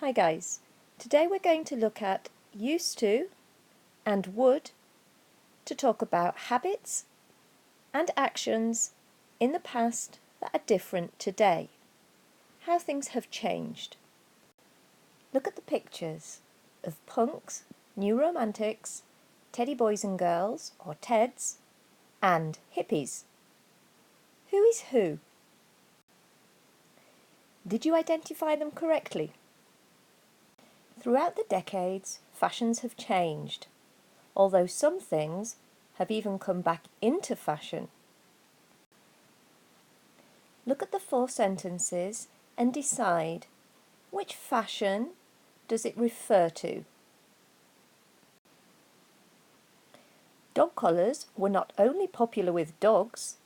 Hi guys, today we're going to look at used to and would to talk about habits and actions in the past that are different today, how things have changed. Look at the pictures of punks, new romantics, teddy boys and girls or Teds, and hippies. Who is who? Did you identify them correctly? Throughout the decades, fashions have changed, although some things have even come back into fashion. Look at the 4 sentences and decide which fashion does it refer to. Dog collars were not only popular with dogs,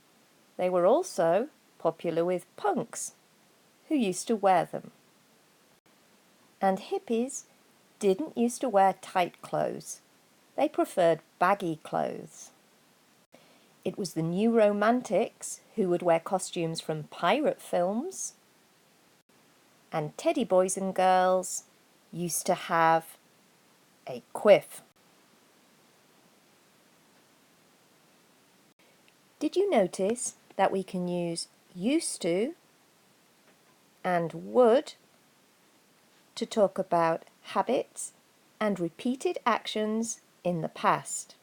they were also popular with punks who used to wear them. And hippies didn't used to wear tight clothes. They preferred baggy clothes. It was the new romantics who would wear costumes from pirate films. And teddy boys and girls used to have a quiff. Did you notice that we can use used to and would to talk about habits and repeated actions in the past?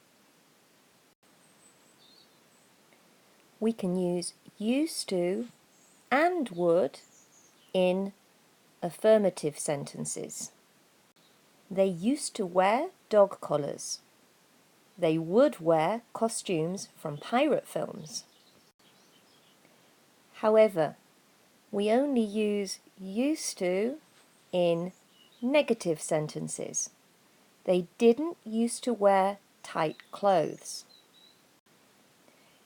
We can use used to and would in affirmative sentences. They used to wear dog collars. They would wear costumes from pirate films. However, we only use used to in negative sentences. They didn't used to wear tight clothes.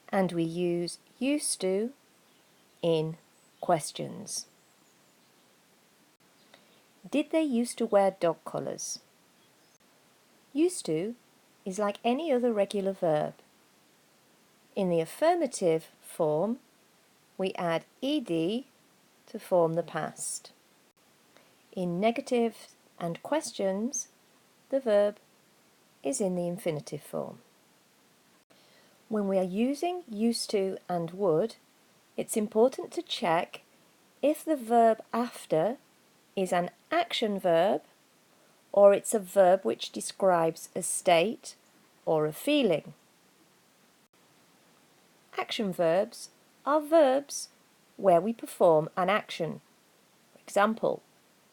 And we use used to in questions. Did they used to wear dog collars? Used to is like any other regular verb. In the affirmative form, we add ed to form the past. In negative and questions, the verb is in the infinitive form. When we are using used to and would, it's important to check if the verb after is an action verb or it's a verb which describes a state or a feeling. Action verbs are verbs where we perform an action. For example,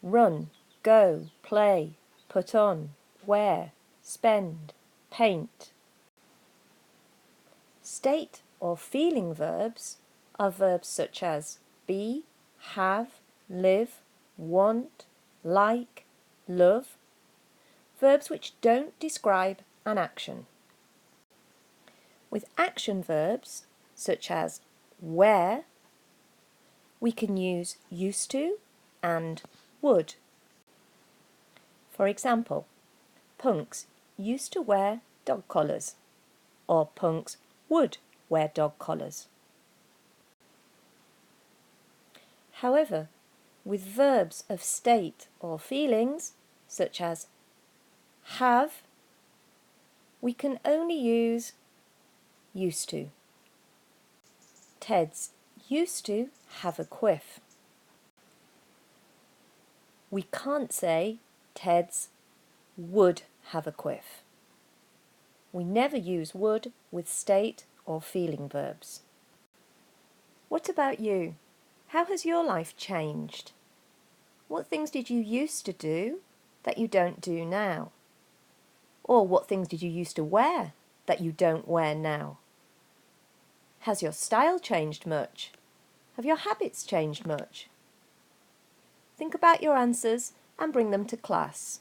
run, go, play, put on, wear, spend, paint. State or feeling verbs are verbs such as be, have, live, want, like, love, verbs which don't describe an action. With action verbs such as wear, we can use used to and would. For example, punks used to wear dog collars, or punks would wear dog collars. However, with verbs of state or feelings, such as have, we can only use used to. Teds used to have a quiff. We can't say Teds would have a quiff. We never use would with state or feeling verbs. What about you? How has your life changed? What things did you used to do that you don't do now? Or what things did you used to wear that you don't wear now? Has your style changed much? Have your habits changed much? Think about your answers and bring them to class.